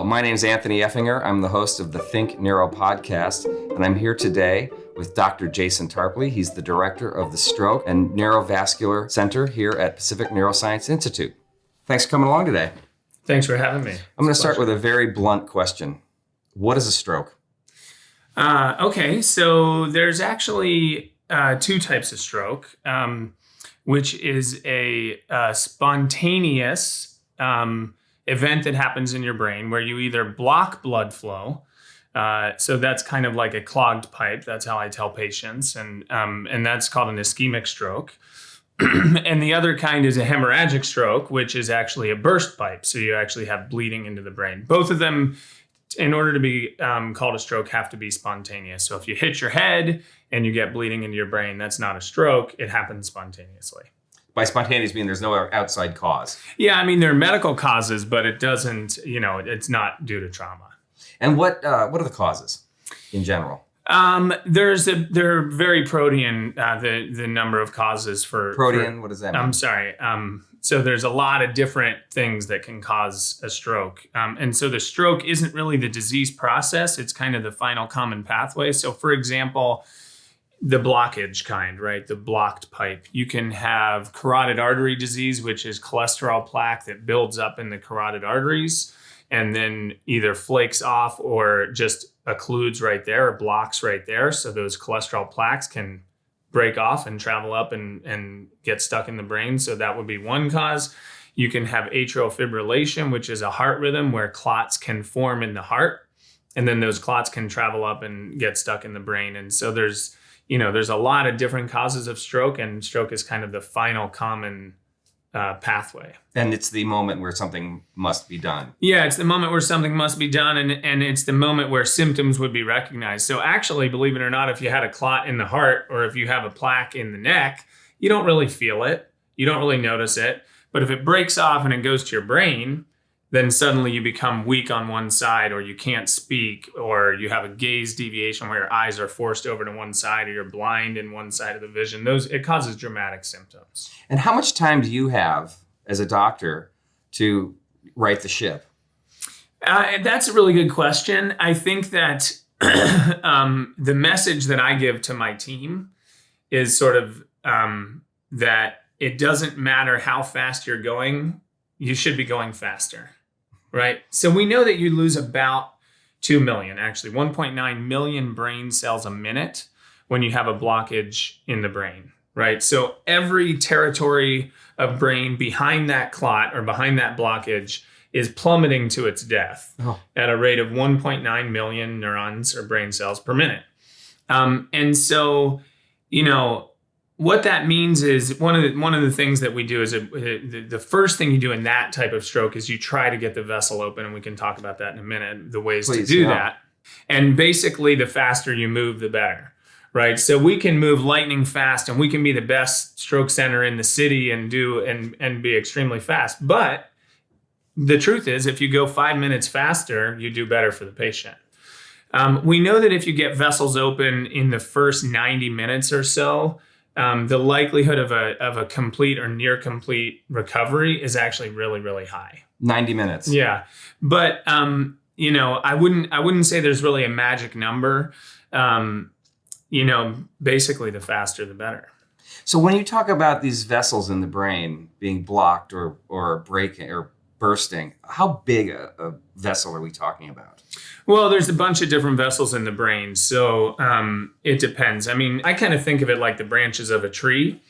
my name is Anthony Effinger. I'm the host of the Think Neuro podcast, and I'm here today with Dr. Jason Tarpley. He's the director of the Stroke and Neurovascular Center here at Pacific Neuroscience Institute. Thanks for coming along today. Thanks for having me. I'm going to start with a very blunt question. What is a stroke? Okay, so there's actually two types of stroke, which is a spontaneous event that happens in your brain where you either block blood flow. So that's kind of like a clogged pipe. That's how I tell patients. And that's called an ischemic stroke. And the other kind is a hemorrhagic stroke, which is actually a burst pipe. So you actually have bleeding into the brain. Both of them, in order to be called a stroke, have to be spontaneous. So if you hit your head and you get bleeding into your brain, that's not a stroke. It happens spontaneously. By spontaneous, mean there's no outside cause. Yeah, I mean, there are medical causes, but it doesn't, it's not due to trauma. And what are the causes in general? They're very protean, the number of causes for... Protean, what does that mean? I'm sorry. So there's a lot of different things that can cause a stroke. And so the stroke isn't really the disease process. It's kind of the final common pathway. So for example, the blockage kind, right? The blocked pipe. You can have carotid artery disease, which is cholesterol plaque that builds up in the carotid arteries and then either flakes off or just occludes right there or blocks right there. So those cholesterol plaques can break off and travel up and get stuck in the brain. So that would be one cause. You can have atrial fibrillation, which is a heart rhythm where clots can form in the heart. And then those clots can travel up and get stuck in the brain. And so there's a lot of different causes of stroke, and stroke is kind of the final common pathway. And it's the moment where something must be done. Yeah, it's the moment where something must be done, and it's the moment where symptoms would be recognized. So actually, believe it or not, if you had a clot in the heart or if you have a plaque in the neck, you don't really feel it. You don't really notice it. But if it breaks off and it goes to your brain, then suddenly you become weak on one side, or you can't speak, or you have a gaze deviation where your eyes are forced over to one side, or you're blind in one side of the vision. It causes dramatic symptoms. And how much time do you have as a doctor to right the ship? That's a really good question. I think that the message that I give to my team is sort of that it doesn't matter how fast you're going, you should be going faster. Right. So we know that you lose about 2 million, actually 1.9 million brain cells a minute when you have a blockage in the brain. Right. So every territory of brain behind that clot or behind that blockage is plummeting to its death at a rate of 1.9 million neurons or brain cells per minute. And so, what that means is one of the things that we do is the first thing you do in that type of stroke is you try to get the vessel open, and we can talk about that in a minute, the ways to do that. And basically, the faster you move, the better, right? So we can move lightning fast, and we can be the best stroke center in the city and be extremely fast. But the truth is, if you go 5 minutes faster, you do better for the patient. We know that if you get vessels open in the first 90 minutes or so, the likelihood of a complete or near complete recovery is actually really, really high. 90 minutes. Yeah. But, I wouldn't say there's really a magic number. Basically the faster, the better. So when you talk about these vessels in the brain being blocked or breaking or bursting, how big a vessel are we talking about? Well, there's a bunch of different vessels in the brain, so it depends. I mean, I kind of think of it like the branches of a tree,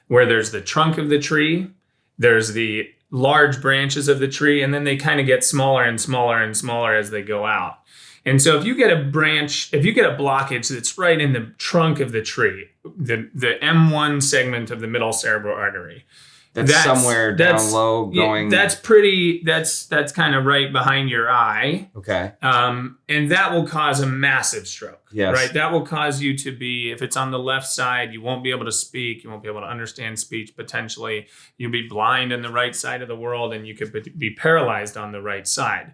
where there's the trunk of the tree, there's the large branches of the tree, and then they kind of get smaller and smaller and smaller as they go out. And so if you get a blockage that's right in the trunk of the tree, the M1 segment of the middle cerebral artery, That's somewhere down low going. Yeah, that's kind of right behind your eye. Okay. And that will cause a massive stroke. Yes. Right. That will cause you to be, if it's on the left side, you won't be able to speak. You won't be able to understand speech potentially. You'll be blind on the right side of the world, and you could be paralyzed on the right side.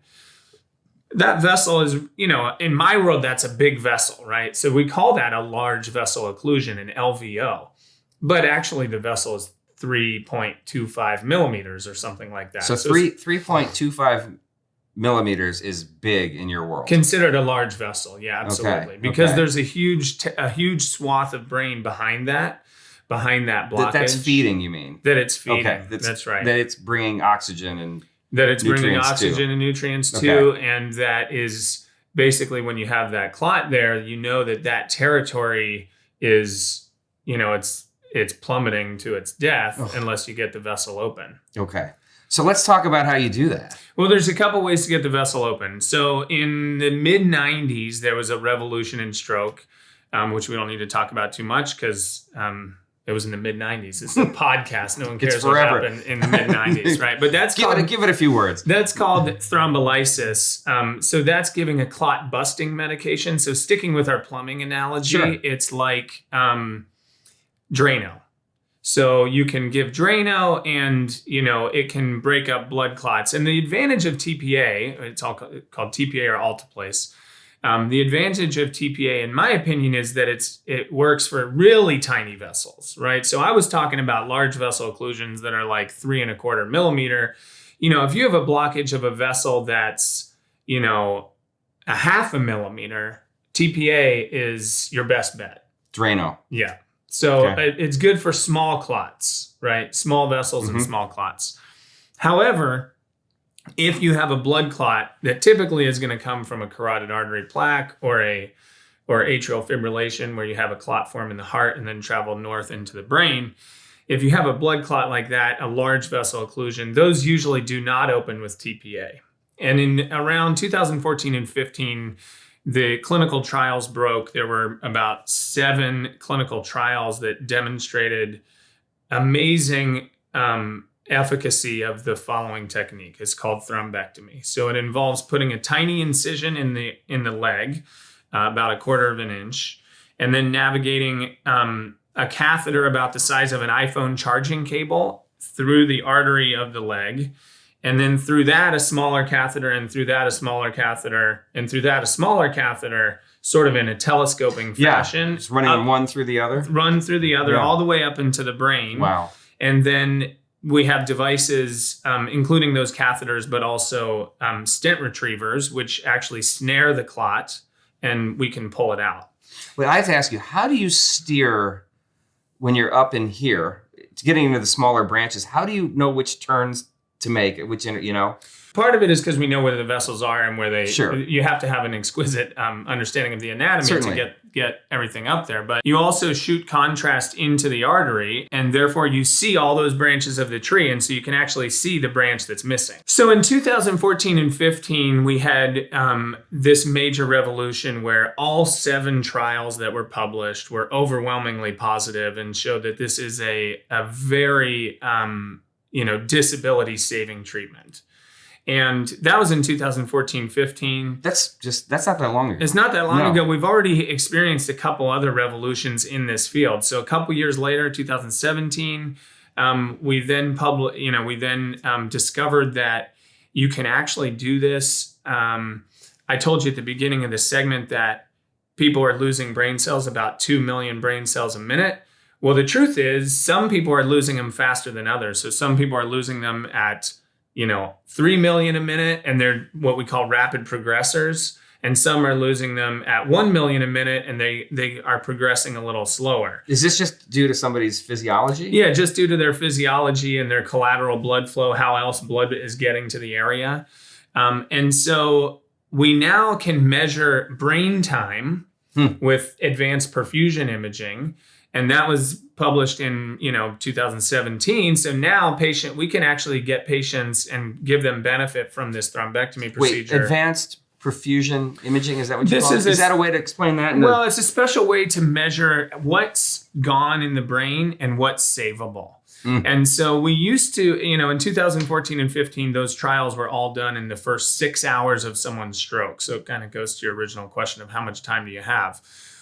That vessel is, in my world, that's a big vessel, right? So we call that a large vessel occlusion, an LVO. But actually the vessel is 3.25 millimeters or something like that. So 3.25 millimeters is big in your world. Considered a large vessel. Yeah, absolutely. Okay. Because there's a huge swath of brain behind that blockage. That's feeding, you mean? That it's feeding. Okay. That's right. That it's bringing oxygen and that it's bringing nutrients oxygen too. and nutrients too. And that is basically when you have that clot there, you know that territory is, it's plummeting to its death unless you get the vessel open. Okay. So let's talk about how you do that. Well, there's a couple ways to get the vessel open. So in the mid-90s, there was a revolution in stroke, which we don't need to talk about too much because it was in the mid-90s. It's a podcast. No one cares what happened in the mid-90s, right? But that's give it a few words. That's called thrombolysis. So that's giving a clot busting medication. So sticking with our plumbing analogy, It's like Drano. So you can give Drano and, it can break up blood clots. And the advantage of TPA, it's all called TPA or alteplase. The advantage of TPA, in my opinion, is that it works for really tiny vessels, right? So I was talking about large vessel occlusions that are like 3¼ millimeter. If you have a blockage of a vessel that's, 1/2 millimeter, TPA is your best bet. Drano. Yeah. So it's good for small clots, right? Small vessels and small clots. However, if you have a blood clot that typically is going to come from a carotid artery plaque or atrial fibrillation where you have a clot form in the heart and then travel north into the brain, if you have a blood clot like that, a large vessel occlusion, those usually do not open with TPA. And in around 2014 and 15, the clinical trials broke. There were about 7 clinical trials that demonstrated amazing efficacy of the following technique. It's called thrombectomy. So it involves putting a tiny incision in the leg, about 1/4 inch, and then navigating a catheter about the size of an iPhone charging cable through the artery of the leg. And then through that, a smaller catheter, and through that, a smaller catheter, and through that, a smaller catheter, sort of in a telescoping fashion. Just running one through the other? Run through the other, all the way up into the brain. Wow. And then we have devices, including those catheters, but also stent retrievers, which actually snare the clot, and we can pull it out. Well, I have to ask you, how do you steer when you're up in here, getting into the smaller branches? How do you know which turns to make, Part of it is because we know where the vessels are and where they. Sure. You have to have an exquisite understanding of the anatomy Certainly. to get everything up there. But you also shoot contrast into the artery, and therefore you see all those branches of the tree, and so you can actually see the branch that's missing. So in 2014 and 15, we had this major revolution where all 7 trials that were published were overwhelmingly positive and showed that this is a very disability-saving treatment. And that was in 2014-15. That's not that long ago. It's not that long ago. We've already experienced a couple other revolutions in this field. So a couple years later, 2017, we then discovered that you can actually do this. I told you at the beginning of this segment that people are losing brain cells, about 2 million brain cells a minute. Well, the truth is some people are losing them faster than others. So some people are losing them at 3 million a minute, and they're what we call rapid progressors. And some are losing them at 1 million a minute, and they are progressing a little slower. Is this just due to somebody's physiology? Yeah, just due to their physiology and their collateral blood flow, how else blood is getting to the area. And so we now can measure brain time with advanced perfusion imaging. And that was published in 2017. So now we can actually get patients and give them benefit from this thrombectomy procedure. Wait, advanced perfusion imaging, is that what you call it? Is that a way to explain that? Well, it's a special way to measure what's gone in the brain and what's savable. And so we used to, in 2014 and 15, those trials were all done in the first 6 hours of someone's stroke. So it kind of goes to your original question of how much time do you have?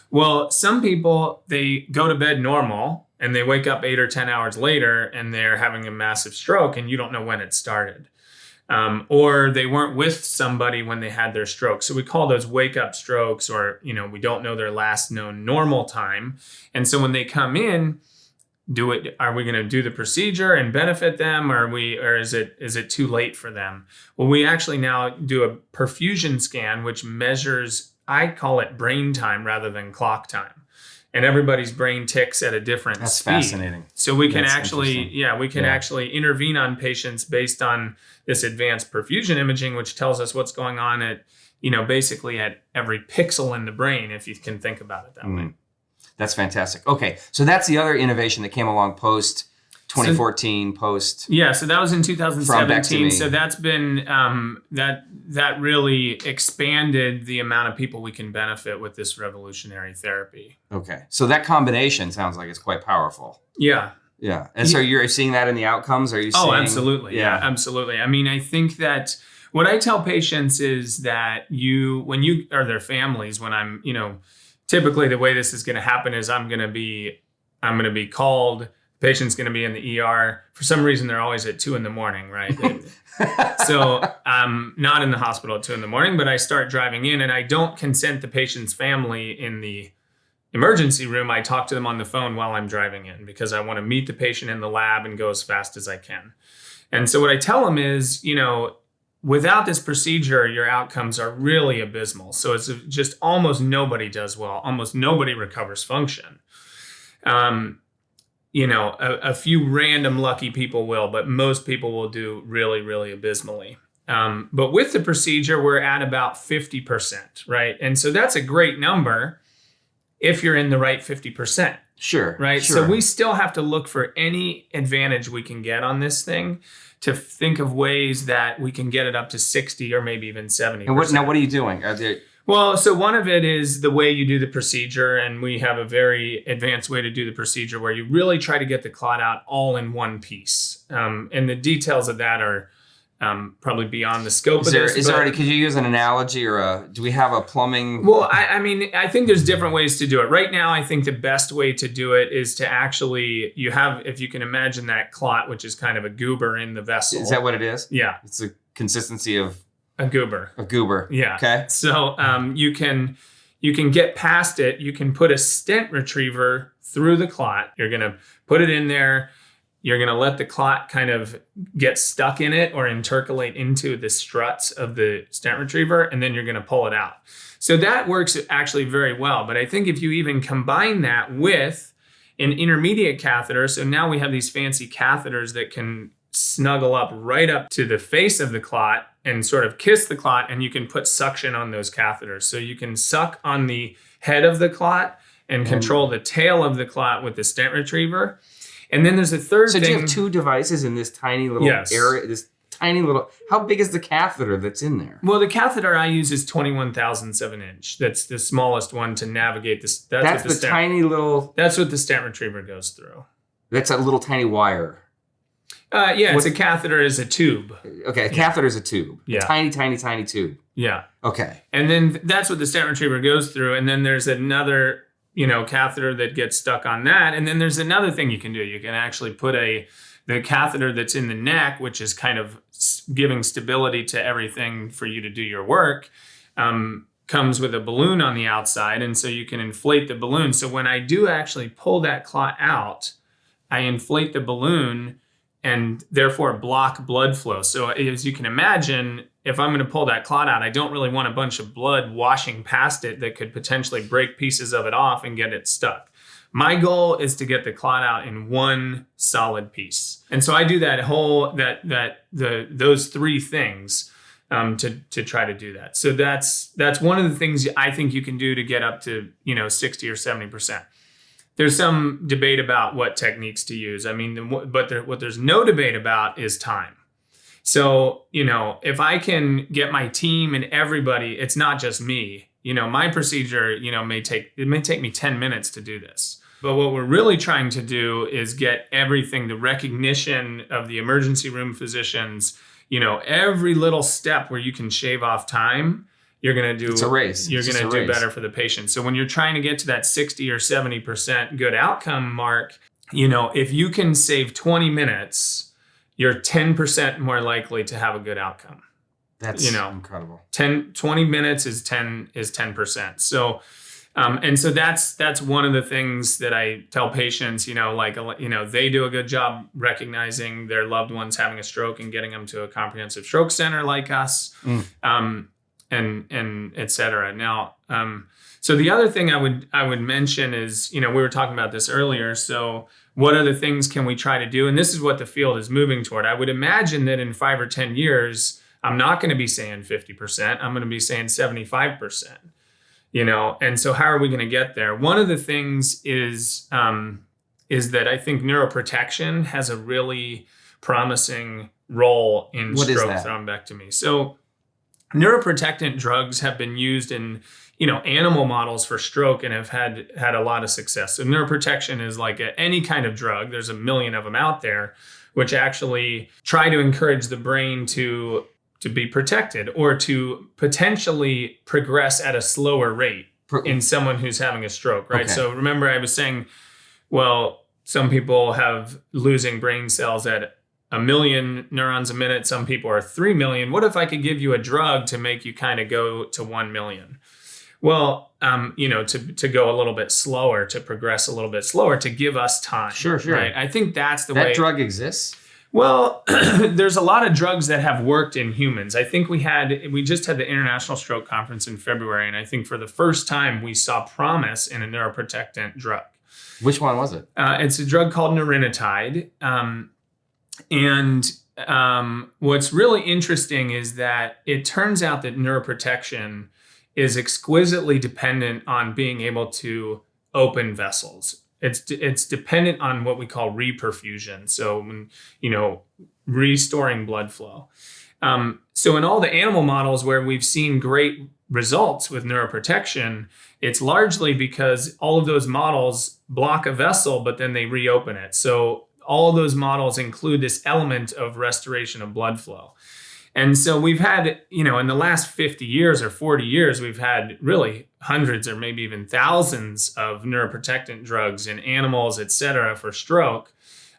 Well, some people, they go to bed normal and they wake up 8 or 10 hours later and they're having a massive stroke and you don't know when it started. Or they weren't with somebody when they had their stroke. So we call those wake up strokes, or, we don't know their last known normal time. And so when they come in, Are we going to do the procedure and benefit them, or is it too late for them? Well, we actually now do a perfusion scan, which measures, I call it brain time rather than clock time. And everybody's brain ticks at a different speed. That's fascinating. So we can actually intervene on patients based on this advanced perfusion imaging, which tells us what's going on at, basically at every pixel in the brain, if you can think about it that way. That's fantastic. Okay, so that's the other innovation that came along post 2014, post. Yeah, so that was in 2017. thrombectomy. So that's been that really expanded the amount of people we can benefit with this revolutionary therapy. Okay, so that combination sounds like it's quite powerful. Yeah. Yeah, and so you're seeing that in the outcomes? Are you seeing? Oh, absolutely. Yeah, absolutely. I mean, I think that what I tell patients is that when you or their families, when I'm, typically the way this is going to happen is I'm going to be called. The patient's going to be in the ER. For some reason, they're always at 2 a.m, right? So I'm not in the hospital at 2 a.m, but I start driving in, and I don't consent the patient's family in the emergency room. I talk to them on the phone while I'm driving in because I want to meet the patient in the lab and go as fast as I can. And so what I tell them is, without this procedure, your outcomes are really abysmal. So it's just almost nobody does well. Almost nobody recovers function. A few random lucky people will, but most people will do really, really abysmally. But with the procedure, we're at about 50%, right? And so that's a great number if you're in the right 50%. Sure. Right. Sure. So we still have to look for any advantage we can get on this thing to think of ways that we can get it up to 60 or maybe even 70%. And what are you doing? Are there... Well, so one of it is the way you do the procedure, and we have a very advanced way to do the procedure where you really try to get the clot out all in one piece. And the details of that are probably beyond the scope of this. Could you use an analogy or do we have a plumbing? Well, I think there's different ways to do it. Right now, I think the best way to do it is to actually, if you can imagine that clot, which is kind of a goober in the vessel. Is that what it is? Yeah. It's the consistency of a goober. A goober. Yeah. Okay. So you can get past it. You can put a stent retriever through the clot. You're going to put it in there. You're going to let the clot kind of get stuck in it or intercalate into the struts of the stent retriever, and then you're going to pull it out. So that works actually very well. But I think if you even combine that with an intermediate catheter, so now we have these fancy catheters that can snuggle up right up to the face of the clot and sort of kiss the clot, and you can put suction on those catheters. So you can suck on the head of the clot and control the tail of the clot with the stent retriever. And then there's a third thing. So do you have two devices in this tiny little area? This tiny little. How big is the catheter that's in there? Well, the catheter I use is 21,000ths of an inch. That's the smallest one to navigate this. That's the tiny little. That's what the stent retriever goes through. That's a little tiny wire. It's a catheter is a tube. Okay, a catheter is a tube. Yeah. A tiny, tiny, tiny tube. Yeah. Okay. And then that's what the stent retriever goes through. And then there's another, catheter that gets stuck on that. And then there's another thing you can do. You can actually put the catheter that's in the neck, which is kind of giving stability to everything for you to do your work, comes with a balloon on the outside. And so you can inflate the balloon. So when I do actually pull that clot out, I inflate the balloon and therefore block blood flow. So as you can imagine, if I'm going to pull that clot out, I don't really want a bunch of blood washing past it that could potentially break pieces of it off and get it stuck. My goal is to get the clot out in one solid piece. And so I do those three things to try to do that. So that's one of the things I think you can do to get up to 60 or 70%. There's some debate about what techniques to use. But what there's no debate about is time. So, if I can get my team and everybody, it's not just me, my procedure, may take me 10 minutes to do this. But what we're really trying to do is get everything, the recognition of the emergency room physicians, every little step where you can shave off time, you're going to do. It's a race. You're going to do better for the patient. So when you're trying to get to that 60 or 70% good outcome mark, if you can save 20 minutes, you're 10% more likely to have a good outcome. That's incredible. 20 minutes is 10%. So And so that's one of the things that I tell patients, they do a good job recognizing their loved ones having a stroke and getting them to a comprehensive stroke center like us, and et cetera. Now, so the other thing I would mention is, we were talking about this earlier. So what other things can we try to do? And this is what the field is moving toward. I would imagine that in 5 or 10 years, I'm not going to be saying 50%. I'm going to be saying 75%. And so how are we going to get there? One of the things is that I think neuroprotection has a really promising role in stroke thrombectomy. So neuroprotectant drugs have been used in, animal models for stroke and have had a lot of success. So neuroprotection is like any kind of drug. There's a million of them out there, which actually try to encourage the brain to be protected or to potentially progress at a slower rate in someone who's having a stroke, right? Okay. So remember I was saying, well, some people have losing brain cells at 1 million neurons a minute. Some people are 3 million. What if I could give you a drug to make you kind of go to 1 million? Well, to go a little bit slower, to progress a little bit slower, to give us time. Sure. Right? I think that's the way. That drug exists? Well, there's a lot of drugs that have worked in humans. I think we just had the International Stroke Conference in February, and I think for the first time we saw promise in a neuroprotectant drug. Which one was it? It's a drug called neurintide. What's really interesting is that it turns out that neuroprotection is exquisitely dependent on being able to open vessels. It's dependent on what we call reperfusion. So when, restoring blood flow. So in all the animal models where we've seen great results with neuroprotection, it's largely because all of those models block a vessel, but then they reopen it. So all of those models include this element of restoration of blood flow. And so we've had, in the last 50 years or 40 years, we've had really hundreds or maybe even thousands of neuroprotectant drugs in animals, et cetera, for stroke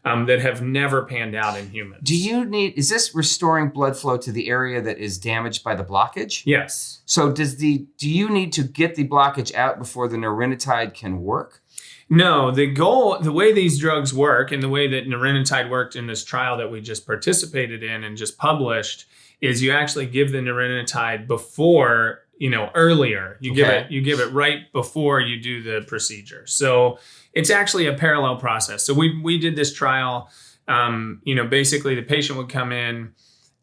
that have never panned out in humans. Is this restoring blood flow to the area that is damaged by the blockage? Yes. So do you need to get the blockage out before the neurintide can work? No, the way these drugs work and the way that neurintide worked in this trial that we just participated in and just published is you actually give the neurintide before, earlier. You give it right before you do the procedure. So it's actually a parallel process. So we did this trial, basically the patient would come in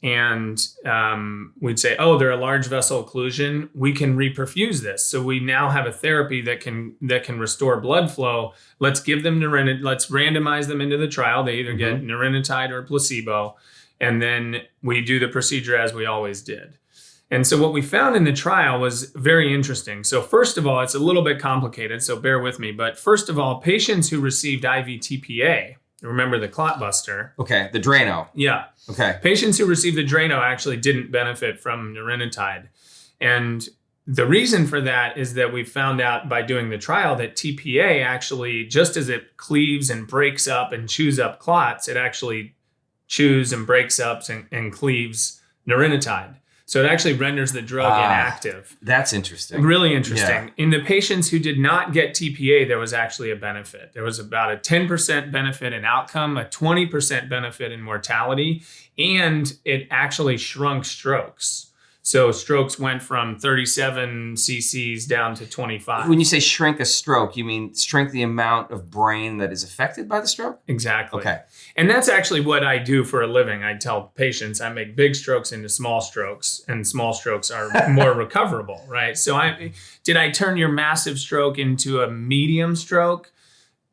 and we'd say, oh, they're a large vessel occlusion. We can reperfuse this. So we now have a therapy that can restore blood flow. Let's give them let's randomize them into the trial. They either get neurintide or placebo. And then we do the procedure as we always did. And so what we found in the trial was very interesting. So first of all, it's a little bit complicated, so bear with me. But first of all, patients who received IV TPA, remember the clot buster. Okay, the Drano. Yeah. Okay. Patients who received the Drano actually didn't benefit from neurintide. And the reason for that is that we found out by doing the trial that TPA actually, just as it cleaves and breaks up and chews up clots, it actually chews and breaks up and cleaves neurintide. So it actually renders the drug inactive. That's interesting. Really interesting. Yeah. In the patients who did not get TPA, there was actually a benefit. There was about a 10% benefit in outcome, a 20% benefit in mortality, and it actually shrunk strokes. So strokes went from 37 cc's down to 25. When you say shrink a stroke, you mean shrink the amount of brain that is affected by the stroke? Exactly. Okay. And that's actually what I do for a living. I tell patients I make big strokes into small strokes, and small strokes are more recoverable, right? So did I turn your massive stroke into a medium stroke?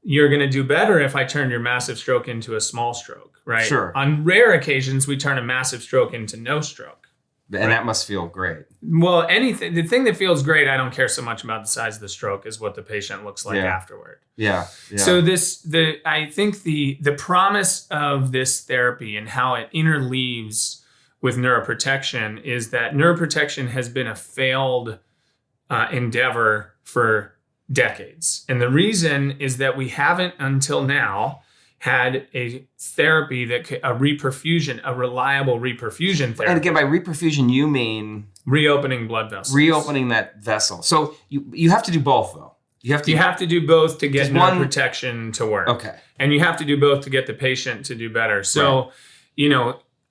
You're going to do better if I turn your massive stroke into a small stroke, right? Sure. On rare occasions, we turn a massive stroke into no stroke. And that must feel great. Well, the thing that feels great, I don't care so much about the size of the stroke is what the patient looks like afterward. Yeah. So I think the promise of this therapy and how it interleaves with neuroprotection is that neuroprotection has been a failed endeavor for decades. And the reason is that we haven't until now had a therapy a reliable reperfusion therapy. And again, by reperfusion, you mean reopening blood vessels. Reopening that vessel. So you have to do both, though. You have to do both to get nerve protection to work. Okay. And you have to do both to get the patient to do better. So,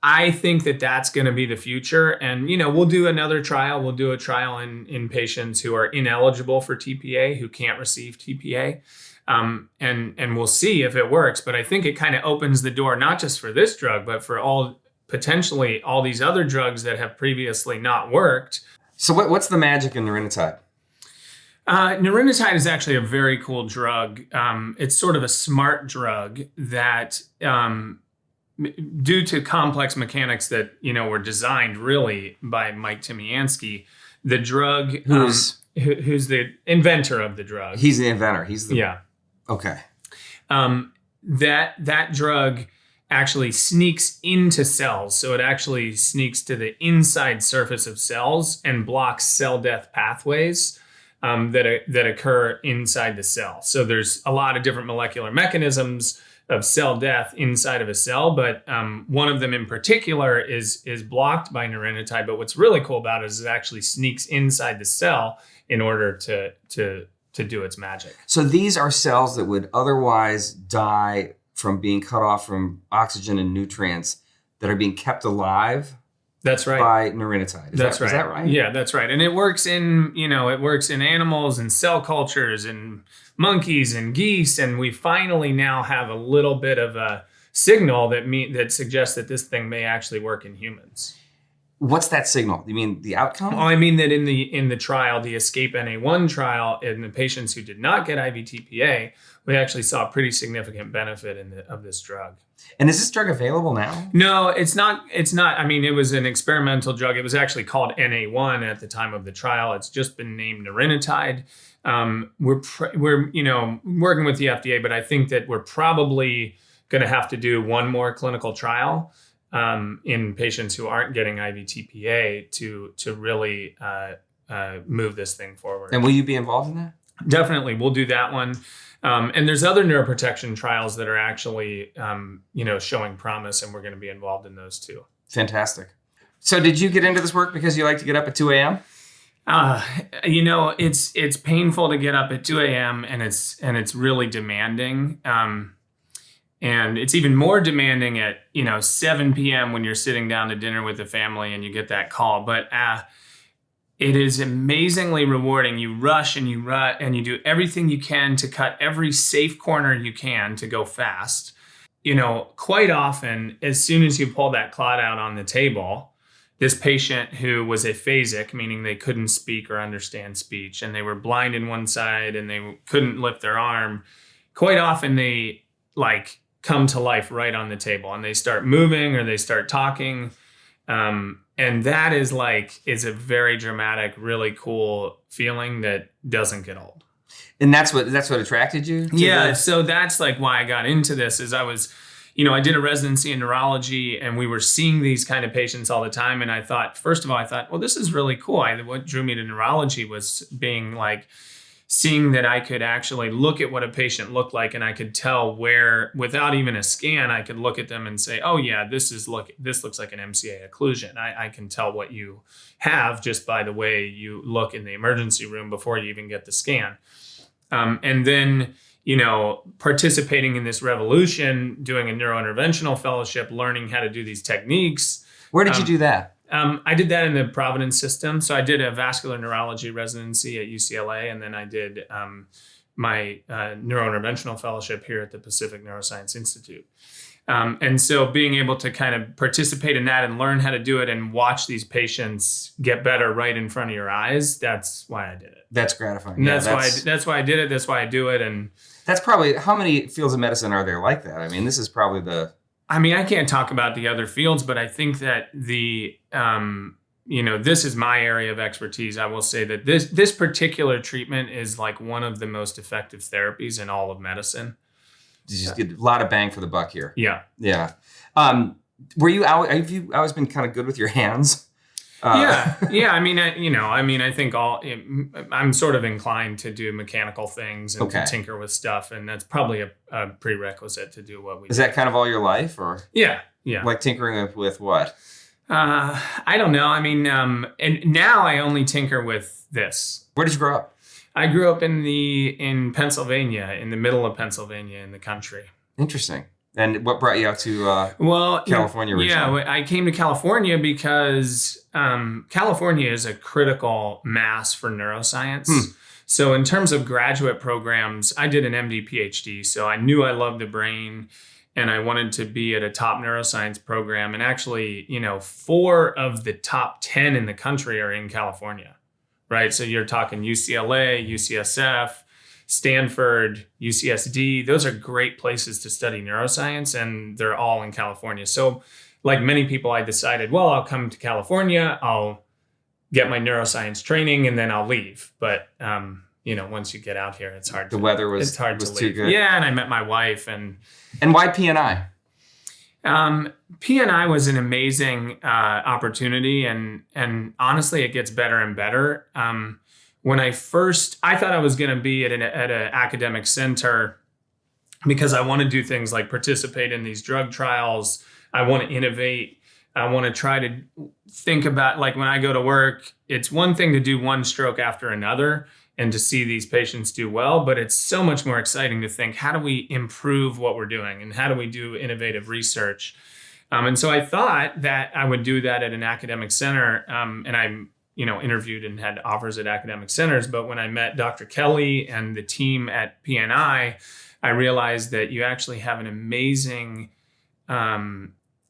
I think that that's going to be the future. And, we'll do another trial. We'll do a trial in patients who are ineligible for TPA, who can't receive TPA. And we'll see if it works. But I think it kind of opens the door, not just for this drug, but for potentially all these other drugs that have previously not worked. So what's the magic in neurotide? Neurotide is actually a very cool drug. It's sort of a smart drug that, due to complex mechanics that, were designed really by Mike Tymiansky, the drug, who's the inventor of the drug. He's the inventor. Yeah. Okay. That drug actually sneaks into cells. So it actually sneaks to the inside surface of cells and blocks cell death pathways that occur inside the cell. So there's a lot of different molecular mechanisms of cell death inside of a cell, but one of them in particular is blocked by neurotide. But what's really cool about it is it actually sneaks inside the cell in order to do its magic. So these are cells that would otherwise die from being cut off from oxygen and nutrients that are being kept alive. That's right. By neurotide. Is that right? Yeah, that's right. And it works in animals and cell cultures and monkeys and geese. And we finally now have a little bit of a signal that suggests that this thing may actually work in humans. What's that signal? You mean the outcome? Oh, I mean that in the trial, the ESCAPE NA1 trial, in the patients who did not get IV TPA, we actually saw a pretty significant benefit of this drug. And is this drug available now? No, it's not. I mean, it was an experimental drug. It was actually called NA1 at the time of the trial. It's just been named neurotide. We're working with the FDA, but I think that we're probably going to have to do one more clinical trial in patients who aren't getting IV TPA to really move this thing forward. And will you be involved in that? Definitely, we'll do that one. And there's other neuroprotection trials that are actually, showing promise, and we're going to be involved in those too. Fantastic. So did you get into this work because you like to get up at 2 a.m.? It's painful to get up at 2 a.m. and it's really demanding. And it's even more demanding at, 7 p.m. when you're sitting down to dinner with the family and you get that call. But it is amazingly rewarding. You rush and you do everything you can to cut every safe corner you can to go fast. Quite often, as soon as you pull that clot out on the table, this patient who was aphasic, meaning they couldn't speak or understand speech, and they were blind in one side and they couldn't lift their arm, quite often they come to life right on the table and they start moving or they start talking. And that is a very dramatic, really cool feeling that doesn't get old. And that's what attracted you to this? So that's why I got into this. Is I was, I did a residency in neurology and we were seeing these kind of patients all the time. And I thought, first of all, well, this is really cool. What drew me to neurology was being seeing that I could actually look at what a patient looked like and I could tell where, without even a scan, I could look at them and say, oh yeah, this looks like an MCA occlusion. I can tell what you have just by the way you look in the emergency room before you even get the scan. And then, participating in this revolution, doing a neurointerventional fellowship, learning how to do these techniques. Where did you do that? I did that in the Providence system. So I did a vascular neurology residency at UCLA, and then I did my neurointerventional fellowship here at the Pacific Neuroscience Institute. And so being able to kind of participate in that and learn how to do it and watch these patients get better right in front of your eyes, that's why I did it. That's gratifying. And that's why I did it. That's why I do it. And that's probably, how many fields of medicine are there like that? I mean, this is probably I can't talk about the other fields, but I think that this is my area of expertise. I will say that this particular treatment is one of the most effective therapies in all of medicine. You just get a lot of bang for the buck here. Yeah. Yeah. Have you always been kind of good with your hands? Yeah. I think I'm sort of inclined to do mechanical things and to tinker with stuff, and that's probably a prerequisite to do what we do. Is that kind of all your life, or? Yeah. Like tinkering with what? I don't know. And now I only tinker with this. Where did you grow up? I grew up in Pennsylvania, in the middle of Pennsylvania, in the country. Interesting. And what brought you out to California Yeah, originally? I came to California because California is a critical mass for neuroscience. So in terms of graduate programs, I did an MD, PhD. So I knew I loved the brain and I wanted to be at a top neuroscience program. And actually, 4 of the top 10 in the country are in California, right? So you're talking UCLA, UCSF, Stanford, UCSD. Those are great places to study neuroscience, and they're all in California. So like many people, I decided, well, I'll come to California, I'll get my neuroscience training, and then I'll leave. But, once you get out here, it's hard. The weather was too good. Yeah, and I met my wife. And why P&I? P&I was an amazing opportunity, and honestly, it gets better and better. When I thought I was going to be at an academic center because I want to do things like participate in these drug trials. I want to innovate. I want to try to think about, like, when I go to work, it's one thing to do one stroke after another and to see these patients do well, but it's so much more exciting to think, how do we improve what we're doing and how do we do innovative research? And so I thought that I would do that at an academic center, and I'm interviewed and had offers at academic centers. But when I met Dr. Kelly and the team at P&I realized that you actually have an amazing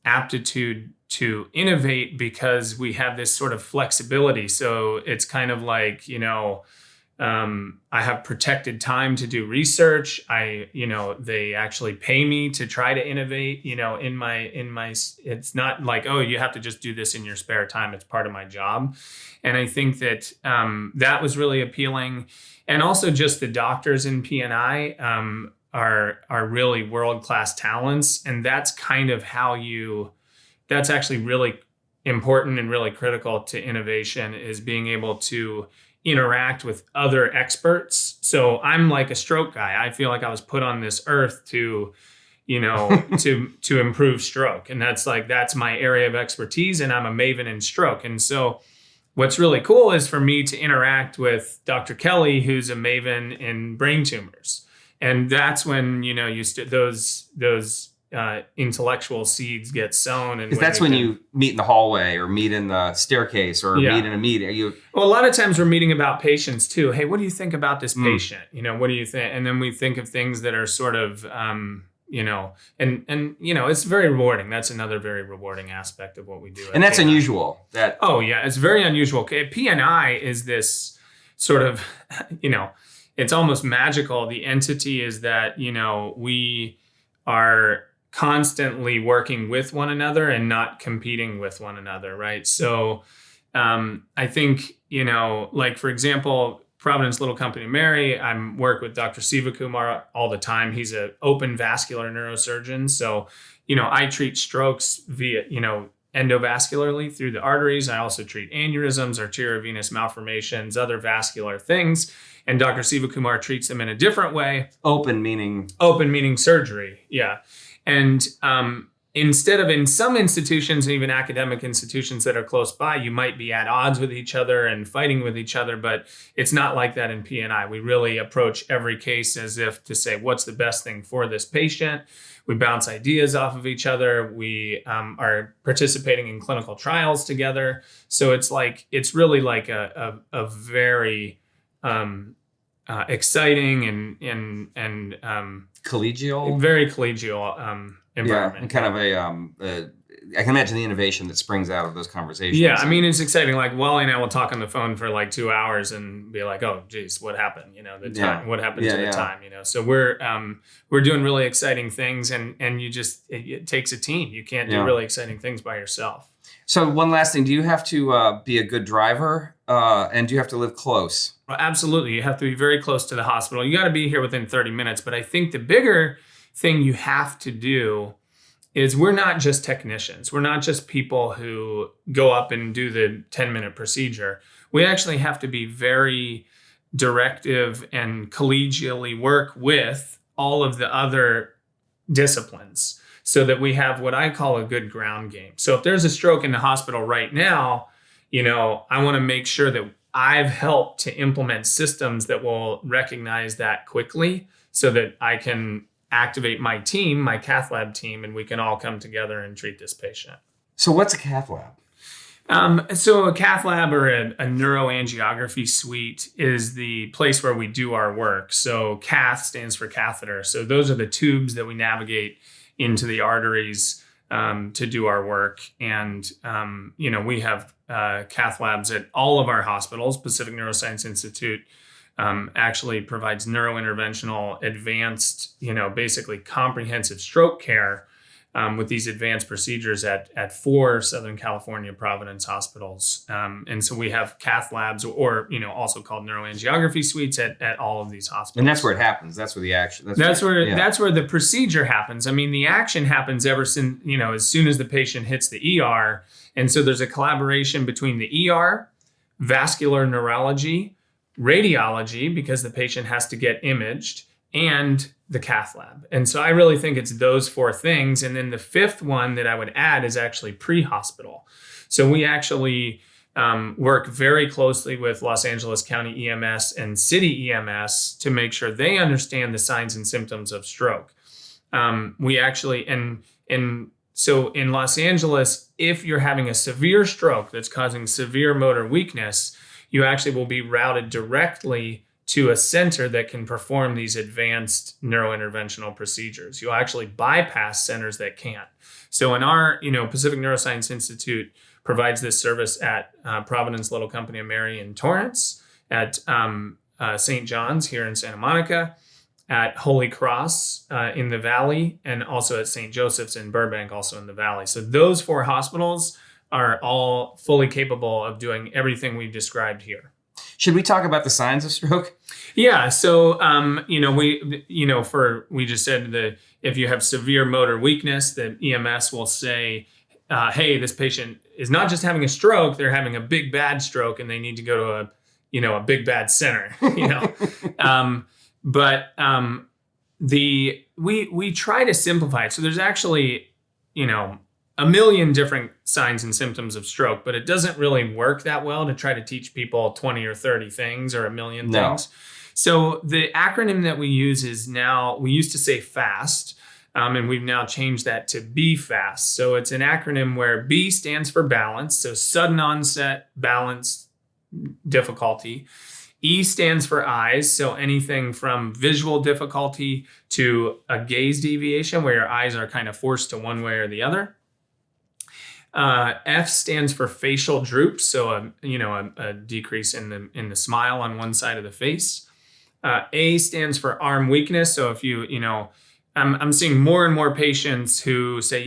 aptitude to innovate because we have this sort of flexibility. So it's kind of like, I have protected time to do research. They actually pay me to try to innovate, in my, it's not like, oh, you have to just do this in your spare time. It's part of my job. And I think that, that was really appealing. And also just the doctors in P&I, are really world-class talents. And that's kind of that's actually really important and really critical to innovation, is being able to interact with other experts. So I'm like a stroke guy. I feel like I was put on this earth to to improve stroke. And that's my area of expertise, and I'm a maven in stroke. And so what's really cool is for me to interact with Dr. Kelly, who's a maven in brain tumors. And that's when, those intellectual seeds get sown. And that's when you meet in the hallway or meet in the staircase or meet in a meeting. Well, a lot of times we're meeting about patients too. Hey, what do you think about this patient? What do you think? And then we think of things that are sort of, it's very rewarding. That's another very rewarding aspect of what we do. And that's unusual. It's very unusual. P&I is this sort of, it's almost magical. The entity is that, we are constantly working with one another and not competing with one another, right? So I think, like, for example, Providence Little Company Mary, I work with Dr. Sivakumar all the time. He's an open vascular neurosurgeon. So, I treat strokes via, endovascularly through the arteries. I also treat aneurysms, arteriovenous malformations, other vascular things. And Dr. Sivakumar treats them in a different way. Open meaning surgery. Yeah. And instead of, in some institutions, even academic institutions that are close by, you might be at odds with each other and fighting with each other, but it's not like that in P&I. We really approach every case as if to say, what's the best thing for this patient? We bounce ideas off of each other. We are participating in clinical trials together. So it's really like a very exciting and collegial, very collegial environment. And kind of I can imagine the innovation that springs out of those conversations. Yeah, it's exciting. Like, Wally and I will talk on the phone for like 2 hours and be like, "Oh, geez, what happened? What happened to the time? So we're doing really exciting things, and it takes a team. You can't do really exciting things by yourself. So one last thing, do you have to be a good driver, and do you have to live close? Well, absolutely, you have to be very close to the hospital. You got to be here within 30 minutes. But I think the bigger thing you have to do is we're not just technicians. We're not just people who go up and do the 10-minute procedure. We actually have to be very directive and collegially work with all of the other disciplines so that we have what I call a good ground game. So if there's a stroke in the hospital right now, I want to make sure that I've helped to implement systems that will recognize that quickly so that I can activate my team, my cath lab team, and we can all come together and treat this patient. So what's a cath lab? So a cath lab or a neuroangiography suite is the place where we do our work. So cath stands for catheter. So those are the tubes that we navigate into the arteries to do our work. And, we have cath labs at all of our hospitals. Pacific Neuroscience Institute actually provides neurointerventional advanced, basically comprehensive stroke care with these advanced procedures at 4 Southern California Providence hospitals. And so we have cath labs or, also called neuroangiography suites at all of these hospitals. And that's where it happens. That's where the action. That's where the procedure happens. I mean, the action happens ever since, as soon as the patient hits the ER. And so there's a collaboration between the ER, vascular neurology, radiology, because the patient has to get imaged, and the cath lab. And so I really think it's those 4 things. And then the 5th one that I would add is actually pre-hospital. So we actually work very closely with Los Angeles County EMS and city EMS to make sure they understand the signs and symptoms of stroke. We actually, so in Los Angeles, if you're having a severe stroke that's causing severe motor weakness, you actually will be routed directly to a center that can perform these advanced neurointerventional procedures. You'll actually bypass centers that can't. So in our, Pacific Neuroscience Institute provides this service at Providence Little Company of Mary in Torrance, at St. John's here in Santa Monica, at Holy Cross in the Valley, and also at St. Joseph's in Burbank, also in the Valley. So those 4 hospitals are all fully capable of doing everything we've described here. Should we talk about the signs of stroke? Yeah. So, we just said that if you have severe motor weakness, the EMS will say, hey, this patient is not just having a stroke, they're having a big bad stroke and they need to go to a big bad center, we try to simplify it. So there's actually, a million different signs and symptoms of stroke, but it doesn't really work that well to try to teach people 20 or 30 things or a million things. So the acronym that we use is now, we used to say FAST, and we've now changed that to BFAST. So it's an acronym where B stands for balance, so sudden onset balance difficulty. E stands for eyes, so anything from visual difficulty to a gaze deviation where your eyes are kind of forced to one way or the other. F stands for facial droop, so a decrease in the smile on one side of the face. A stands for arm weakness, so if I'm seeing more and more patients who say,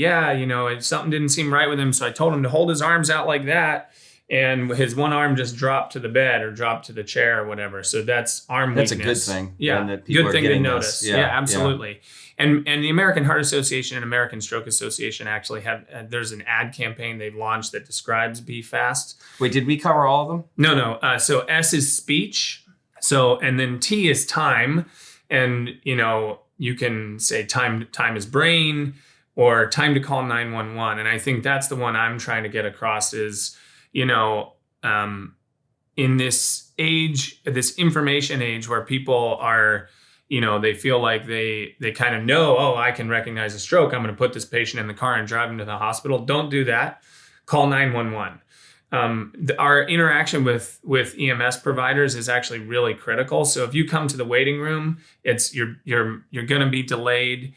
something didn't seem right with him, so I told him to hold his arms out like that, and his one arm just dropped to the bed or dropped to the chair or whatever. So that's arm weakness. That's a good thing. Yeah, good thing to notice. Yeah, absolutely. Yeah. And the American Heart Association and American Stroke Association actually there's an ad campaign they've launched that describes BFAST. Wait, did we cover all of them? No. So S is speech. So, and then T is time. And, you can say time is brain or time to call 911. And I think that's the one I'm trying to get across is, in this age, this information age where people are, they feel like they kind of know, I can recognize a stroke. I'm going to put this patient in the car and drive him to the hospital. Don't do that. Call 911. Our interaction with EMS providers is actually really critical. So if you come to the waiting room, you're going to be delayed.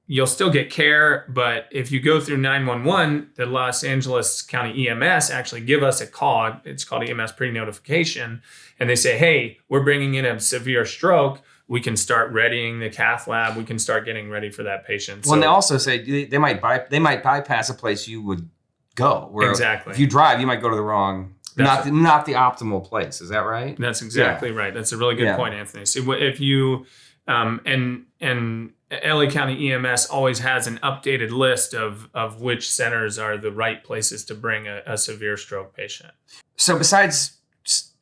You'll still get care, but if you go through 911, the Los Angeles County EMS actually give us a call. It's called EMS pre-notification. And they say, hey, we're bringing in a severe stroke. We can start readying the cath lab. We can start getting ready for that patient. Well, and they also say they might bypass a place you would go. Where exactly. If you drive, you might go to the wrong, not the optimal place. Is that right? That's exactly right. That's a really good point, Anthony. So if you, and LA County EMS always has an updated list of which centers are the right places to bring a severe stroke patient. So besides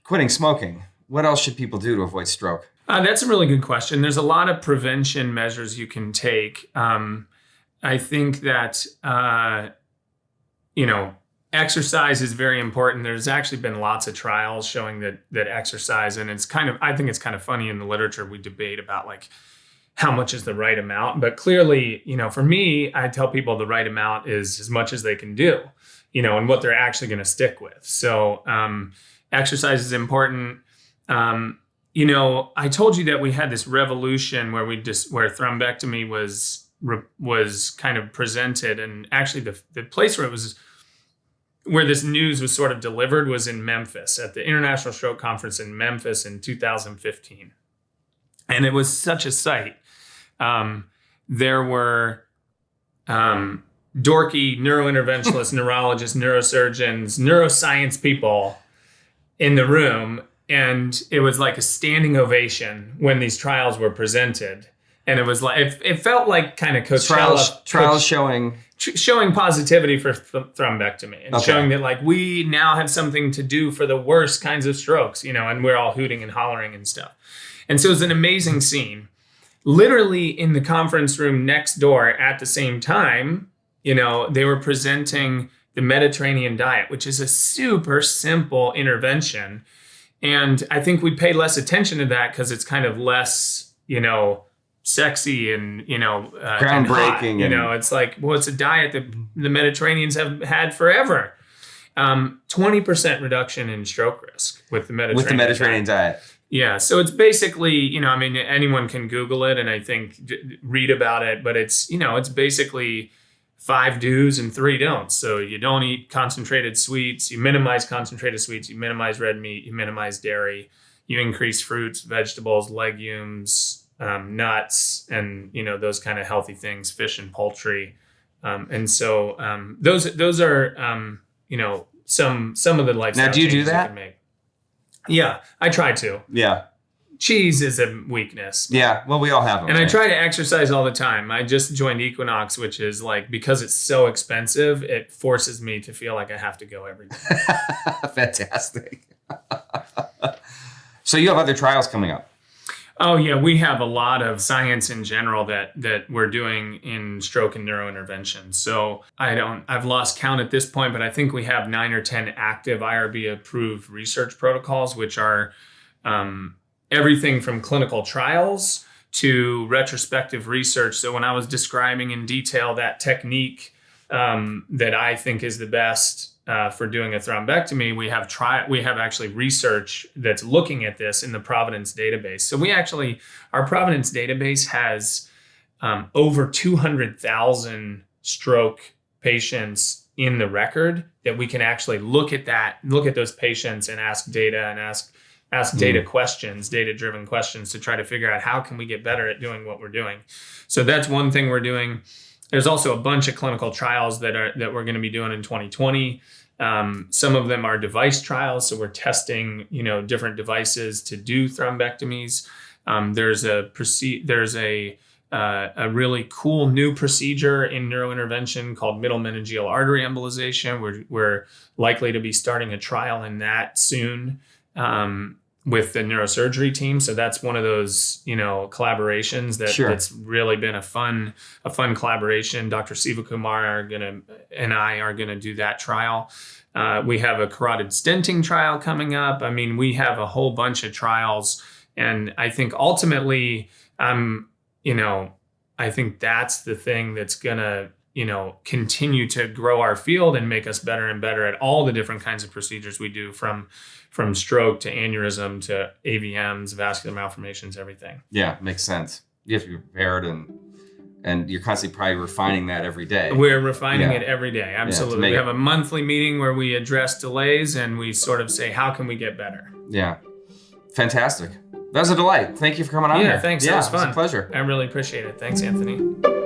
quitting smoking, what else should people do to avoid stroke? That's a really good question. There's a lot of prevention measures you can take. I think that, exercise is very important. There's actually been lots of trials showing that exercise, and I think it's kind of funny in the literature we debate about like how much is the right amount. But clearly, for me, I tell people the right amount is as much as they can do, and what they're actually going to stick with. So exercise is important. I told you that we had this revolution where where thrombectomy was kind of presented, and actually the place where this news was sort of delivered was in Memphis at the International Stroke Conference in Memphis in 2015. And it was such a sight. There were dorky neurointerventionists, neurologists, neurosurgeons, neuroscience people in the room. And it was like a standing ovation when these trials were presented. And it was like, it felt like kind of Coachella. Trials showing positivity for thrombectomy and showing that like we now have something to do for the worst kinds of strokes, and we're all hooting and hollering and stuff. And so it was an amazing scene. Literally in the conference room next door at the same time, they were presenting the Mediterranean diet, which is a super simple intervention. And I think we pay less attention to that because it's kind of less, sexy and, groundbreaking. And hot. It's like, well, it's a diet that the Mediterraneans have had forever. 20% reduction in stroke risk with the Mediterranean diet. Yeah. So it's basically, anyone can Google it and I think read about it, but it's basically 5 do's and 3 don'ts. So you don't eat concentrated sweets, you minimize concentrated sweets, you minimize red meat, you minimize dairy, you increase fruits, vegetables, legumes, nuts, and those kind of healthy things, fish and poultry. And so those are some of the lifestyle now, do you do changes that? You can make. Yeah, I try to. Yeah. Cheese is a weakness. Yeah, well, we all have them. And right? I try to exercise all the time. I just joined Equinox, which is like, because it's so expensive, it forces me to feel like I have to go every day. Fantastic. So you have other trials coming up. Oh, yeah. We have a lot of science in general that we're doing in stroke and neurointervention. So I've lost count at this point, but I think we have 9 or 10 active IRB-approved research protocols, which are everything from clinical trials to retrospective research. So when I was describing in detail that technique that I think is the best for doing a thrombectomy, we have actually research that's looking at this in the Providence database. So our Providence database has over 200,000 stroke patients in the record that we can actually look at those patients and ask data and ask data questions, data-driven questions to try to figure out how can we get better at doing what we're doing. So that's one thing we're doing. There's also a bunch of clinical trials that we're going to be doing in 2020. Some of them are device trials, so we're testing, different devices to do thrombectomies. There's a really cool new procedure in neurointervention called middle meningeal artery embolization. We're likely to be starting a trial in that soon with the neurosurgery team. So that's one of those, collaborations that's really been a fun collaboration. Dr. Sivakumar and I are gonna do that trial. We have a carotid stenting trial coming up. I mean, we have a whole bunch of trials, and I think ultimately, I think that's the thing that's gonna, continue to grow our field and make us better and better at all the different kinds of procedures we do, from stroke to aneurysm to AVMs, vascular malformations, everything. Yeah, makes sense. You have to be prepared, and you're constantly probably refining that every day. We're refining it every day. Absolutely. We have a monthly meeting where we address delays and we sort of say, how can we get better? Yeah. Fantastic. That was a delight. Thank you for coming on here. Yeah, thanks. That was fun. It was a pleasure. I really appreciate it. Thanks, Anthony.